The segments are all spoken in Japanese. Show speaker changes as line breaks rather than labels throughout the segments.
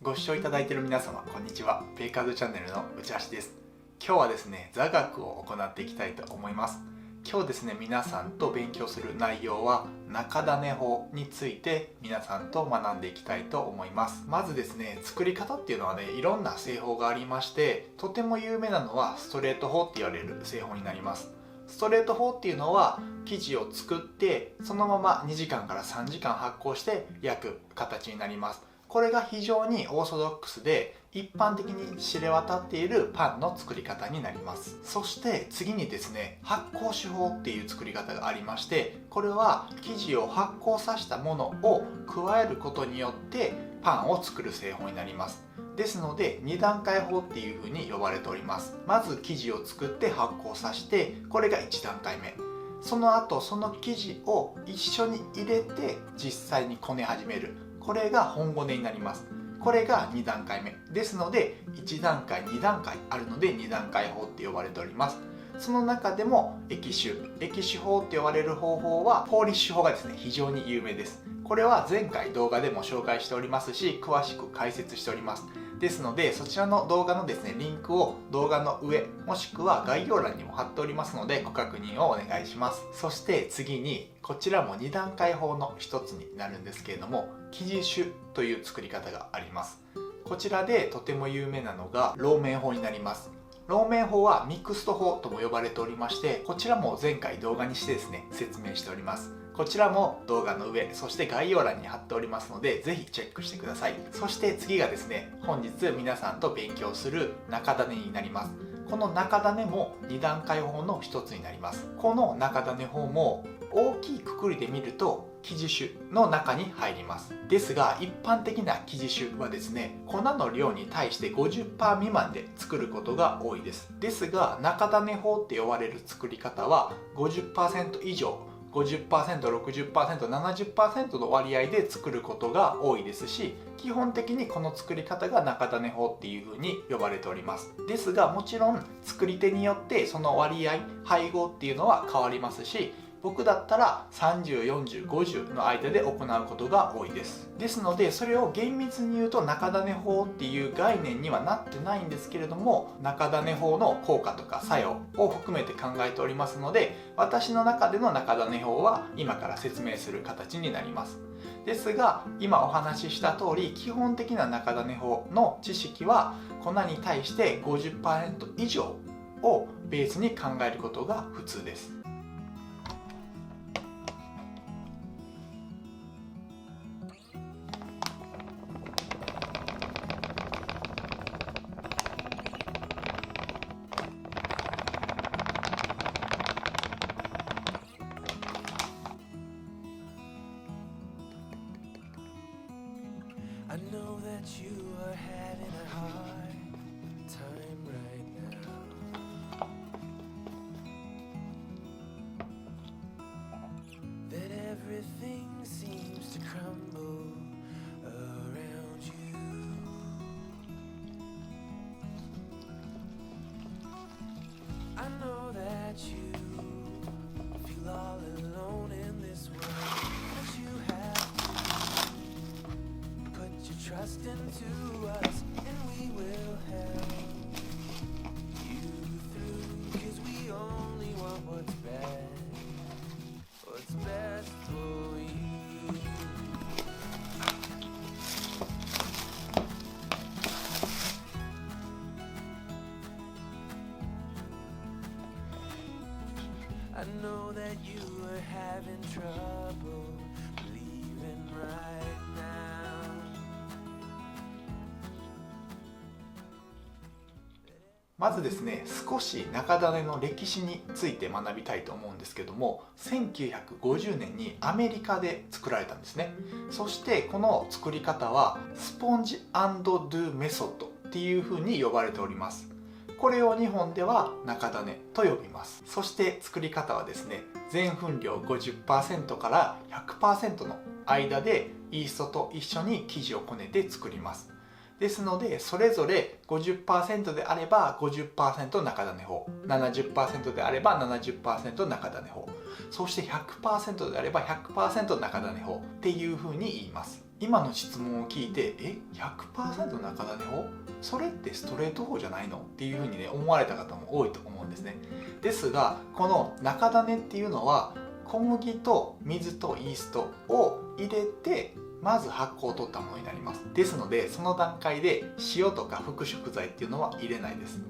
ご視聴いただいている皆様、こんにちは。ベーカーズチャンネルの内橋です。今日はですね、座学を行っていきたいと思います。今日ですね、皆さんと勉強する内容は中種法について皆さんと学んでいきたいと思います。まずですね、作り方っていうのはね、いろんな製法がありまして、とても有名なのはストレート法って言われる製法になります。ストレート法っていうのは生地を作ってそのまま2時間から3時間発酵して焼く形になります。これが非常にオーソドックスで一般的に知れ渡っているパンの作り方になります。そして次にですね、発酵手法っていう作り方がありまして、これは生地を発酵させたものを加えることによってパンを作る製法になります。ですので2段階法っていうふうに呼ばれております。まず生地を作って発酵させて、これが1段階目。その後その生地を一緒に入れて実際にこね始める、これが本ごねになります。これが2段階目ですので、1段階2段階あるので2段階法って呼ばれております。その中でも液酒法って呼ばれる方法はポーリッシュ法がですね、非常に有名です。これは前回動画でも紹介しておりますし、詳しく解説しております。ですので、そちらの動画のですね、リンクを動画の上もしくは概要欄にも貼っておりますので、ご確認をお願いします。そして次に、こちらも2段階法の一つになるんですけれども、生地酒という作り方があります。こちらでとても有名なのがローメン法になります。ローメン法はミクスト法とも呼ばれておりまして、こちらも前回動画にしてですね、説明しております。こちらも動画の上、そして概要欄に貼っておりますので、ぜひチェックしてください。そして次がですね、本日皆さんと勉強する中種になります。この中種も2段階法の一つになります。この中種法も大きいくくりで見ると生地酒の中に入ります。ですが一般的な生地酒はですね、粉の量に対して 50% 未満で作ることが多いです。ですが中種法って呼ばれる作り方は 50% 以上、50%、60%、70% の割合で作ることが多いですし、基本的にこの作り方が中種法っていうふうに呼ばれております。ですがもちろん作り手によってその割合、配合っていうのは変わりますし、僕だったら30、40、50の間で行うことが多いです。ですのでそれを厳密に言うと中種法っていう概念にはなってないんですけれども、中種法の効果とか作用を含めて考えておりますので、私の中での中種法は今から説明する形になります。ですが今お話しした通り、基本的な中種法の知識は粉に対して 50% 以上をベースに考えることが普通です。
I know that you are having a hard time right now. That everything seems to crumble around you. I know that you feel all alone in this world, but you have trust into us, and we will help you through, 'cause we only want what's best for you. I know that you are having trouble believing right now.
まずですね、少し中種の歴史について学びたいと思うんですけども、1950年にアメリカで作られたんですね。そしてこの作り方はスポンジ&ドゥメソッドっていうふうに呼ばれております。これを日本では中種と呼びます。そして作り方はですね、全粉量 50% から 100% の間でイーストと一緒に生地をこねて作ります。ですのでそれぞれ 50% であれば 50% 中種法、 70% であれば 70% 中種法、そして 100% であれば 100% 中種法っていうふうに言います。今の質問を聞いて100% 中種法それってストレート法じゃないのっていうふうにね思われた方も多いと思うんですね。ですがこの中種っていうのは小麦と水とイーストを入れてまず発酵を取ったものになります。ですのでその段階で塩とか副食材っていうのは入れないです。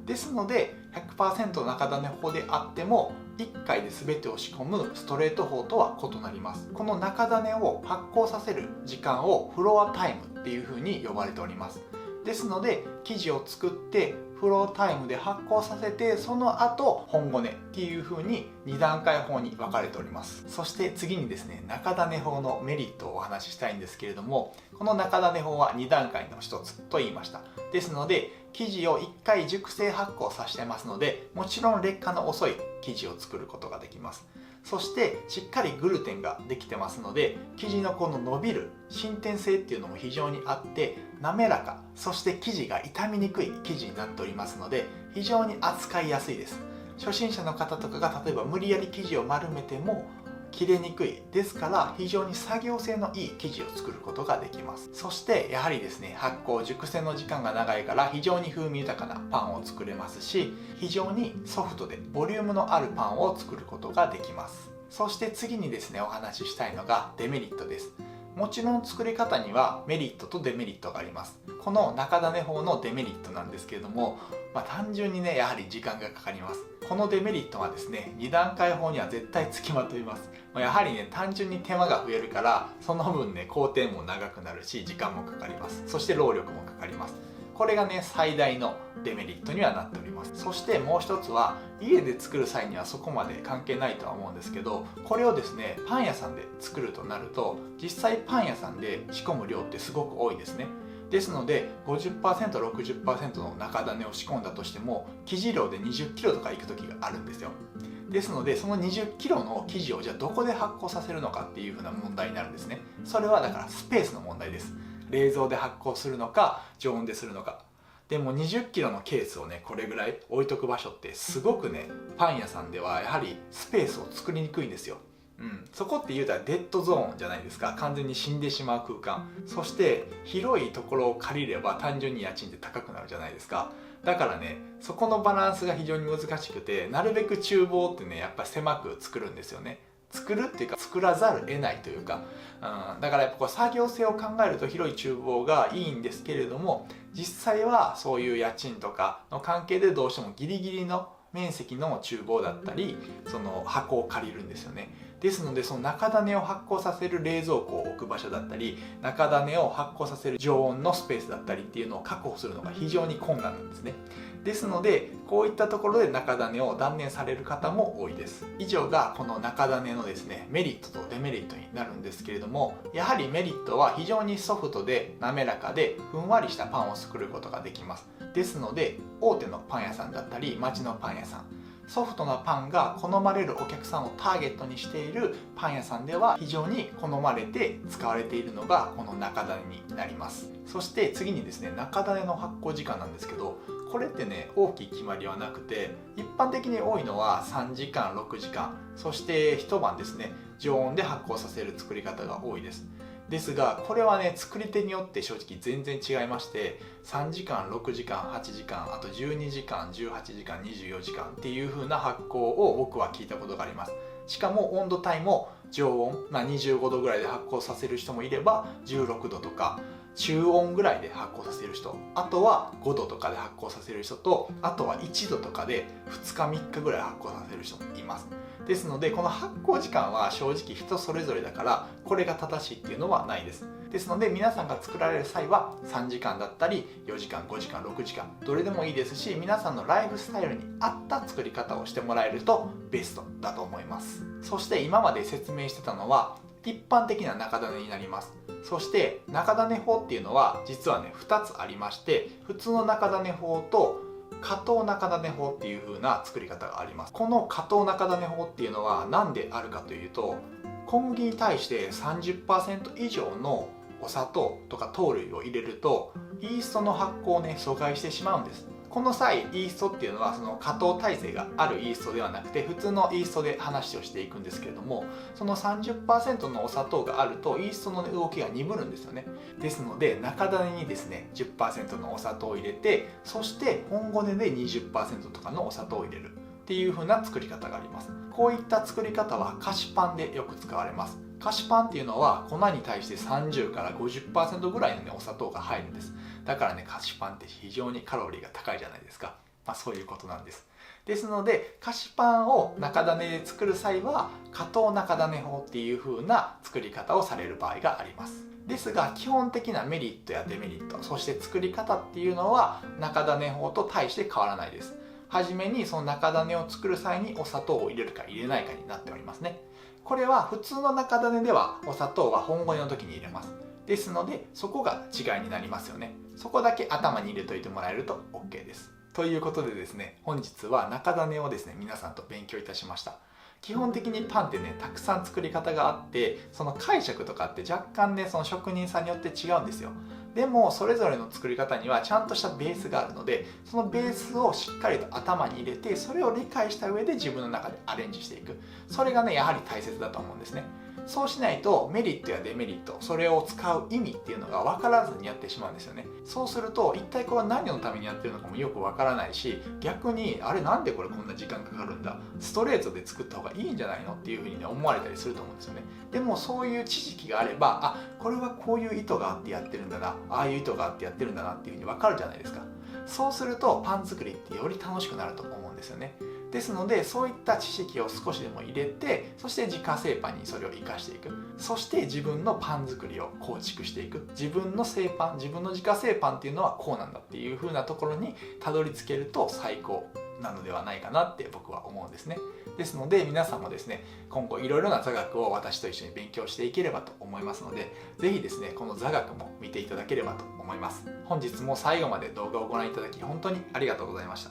ですので 100% 中種法であっても1回で全てを仕込むストレート法とは異なります。この中種を発酵させる時間をフロアタイムっていうふうに呼ばれております。ですので生地を作ってフロータイムで発酵させてその後本ごねっていう風に2段階法に分かれております。そして次にですね中種法のメリットをお話ししたいんですけれども、この中種法は2段階の一つと言いました。ですので生地を1回熟成発酵させてますのでもちろん劣化の遅い生地を作ることができます。そしてしっかりグルテンができてますので生地のこの伸びる伸展性っていうのも非常にあって滑らか、そして生地が傷みにくい生地になっておりますので非常に扱いやすいです。初心者の方とかが例えば無理やり生地を丸めても切れにくいですから非常に作業性のいい生地を作ることができます。そしてやはりですね発酵熟成の時間が長いから非常に風味豊かなパンを作れますし非常にソフトでボリュームのあるパンを作ることができます。そして次にですねお話ししたいのがデメリットです。もちろん作り方にはメリットとデメリットがあります。この中種法のデメリットなんですけれども、単純にねやはり時間がかかります。このデメリットはですね2段階法には絶対つきまといます。やはりね単純に手間が増えるからその分ね工程も長くなるし時間もかかります。そして労力もかかります。これがね最大のデメリットにはなっております。そしてもう一つは家で作る際にはそこまで関係ないとは思うんですけど、これをですねパン屋さんで作るとなると実際パン屋さんで仕込む量ってすごく多いですね。ですので 50%、60% の中種を仕込んだとしても生地量で 20kg とかいく時があるんですよ。ですのでその 20kg の生地をじゃあどこで発酵させるのかっていう風な問題になるんですね。それはだからスペースの問題です。冷蔵で発酵するのか常温でするのか。でも 20kg のケースをねこれぐらい置いとく場所ってすごくねパン屋さんではやはりスペースを作りにくいんですよ。そこって言うたらデッドゾーンじゃないですか。完全に死んでしまう空間。そして広いところを借りれば単純に家賃って高くなるじゃないですか。だからねそこのバランスが非常に難しくてなるべく厨房ってねやっぱり狭く作るんですよね。作るっていうか作らざる得ないというか、だからやっぱこう作業性を考えると広い厨房がいいんですけれども実際はそういう家賃とかの関係でどうしてもギリギリの面積の厨房だったりその箱を借りるんですよね。ですのでその中種を発酵させる冷蔵庫を置く場所だったり中種を発酵させる常温のスペースだったりっていうのを確保するのが非常に困難なんですね。ですのでこういったところで中種を断念される方も多いです。以上がこの中種のですねメリットとデメリットになるんですけれども、やはりメリットは非常にソフトで滑らかでふんわりしたパンを作ることができます。ですので大手のパン屋さんだったり町のパン屋さん、ソフトなパンが好まれるお客さんをターゲットにしているパン屋さんでは非常に好まれて使われているのがこの中種になります。そして次にですね中種の発酵時間なんですけど、これってね大きい決まりはなくて一般的に多いのは3時間6時間、そして一晩ですね常温で発酵させる作り方が多いです。ですがこれはね作り手によって正直全然違いまして、3時間6時間8時間あと12時間18時間24時間っていう風な発酵を僕は聞いたことがあります。しかも温度帯も常温、25度ぐらいで発酵させる人もいれば16度とか中温ぐらいで発酵させる人、あとは5度とかで発酵させる人と、あとは1度とかで2日3日ぐらい発酵させる人もいます。ですのでこの発酵時間は正直人それぞれだからこれが正しいっていうのはないです。ですので皆さんが作られる際は3時間だったり4時間5時間6時間どれでもいいですし、皆さんのライフスタイルに合った作り方をしてもらえるとベストだと思います。そして今まで説明してたのは一般的な中種になります。そして中種法っていうのは実はね2つありまして、普通の中種法と加糖中種法っていう風な作り方があります。この加糖中種法っていうのは何であるかというと、小麦に対して 30% 以上のお砂糖とか糖類を入れるとイーストの発酵をね阻害してしまうんです。この際イーストっていうのはその加糖耐性があるイーストではなくて普通のイーストで話をしていくんですけれども、その 30% のお砂糖があるとイーストの動きが鈍るんですよね。ですので中種にですね 10% のお砂糖を入れて、そして本ゴネで 20% とかのお砂糖を入れるっていう風な作り方があります。こういった作り方は菓子パンでよく使われます。菓子パンっていうのは粉に対して30から 50% ぐらいの、ね、お砂糖が入るんです。だからね、菓子パンって非常にカロリーが高いじゃないですか。そういうことなんです。ですので菓子パンを中種で作る際は加糖中種法っていう風な作り方をされる場合があります。ですが基本的なメリットやデメリット、そして作り方っていうのは中種法と大して変わらないです。はじめにその中種を作る際にお砂糖を入れるか入れないかになっておりますね。これは普通の中種ではお砂糖は本ゴネの時に入れます。ですのでそこが違いになりますよね。そこだけ頭に入れといてもらえると OK です。ということでですね、本日は中種をですね皆さんと勉強いたしました。基本的にパンってねたくさん作り方があって、その解釈とかって若干ねその職人さんによって違うんですよ。でもそれぞれの作り方にはちゃんとしたベースがあるので、そのベースをしっかりと頭に入れて、それを理解した上で自分の中でアレンジしていく、それがねやはり大切だと思うんですね。そうしないとメリットやデメリット、それを使う意味っていうのが分からずにやってしまうんですよね。そうすると一体これは何のためにやってるのかもよく分からないし、逆にあれなんでこれこんな時間かかるんだ、ストレートで作った方がいいんじゃないのっていうふうに、ね、思われたりすると思うんですよね。でもそういう知識があれば、あ、これはこういう意図があってやってるんだな、ああいう意図があってやってるんだなっていうふうに分かるじゃないですか。そうするとパン作りってより楽しくなると思うんですよね。ですのでそういった知識を少しでも入れて、そして自家製パンにそれを生かしていく、そして自分のパン作りを構築していく、自分の製パン、自分の自家製パンっていうのはこうなんだっていう風なところにたどり着けると最高なのではないかなって僕は思うんですね。ですので皆さんもですね今後いろいろな座学を私と一緒に勉強していければと思いますので、ぜひですねこの座学も見ていただければと思います。本日も最後まで動画をご覧いただき本当にありがとうございました。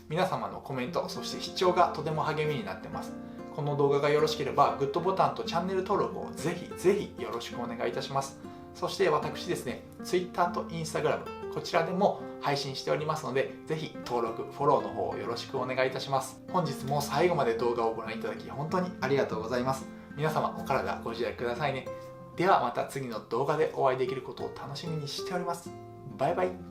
皆様のコメント、そして視聴がとても励みになってます。この動画がよろしければグッドボタンとチャンネル登録をぜひぜひよろしくお願いいたします。そして私ですね Twitter と Instagram こちらでも配信しておりますので、ぜひ登録フォローの方をよろしくお願いいたします。本日も最後まで動画をご覧いただき本当にありがとうございます。皆様お体ご自愛くださいね。ではまた次の動画でお会いできることを楽しみにしております。バイバイ。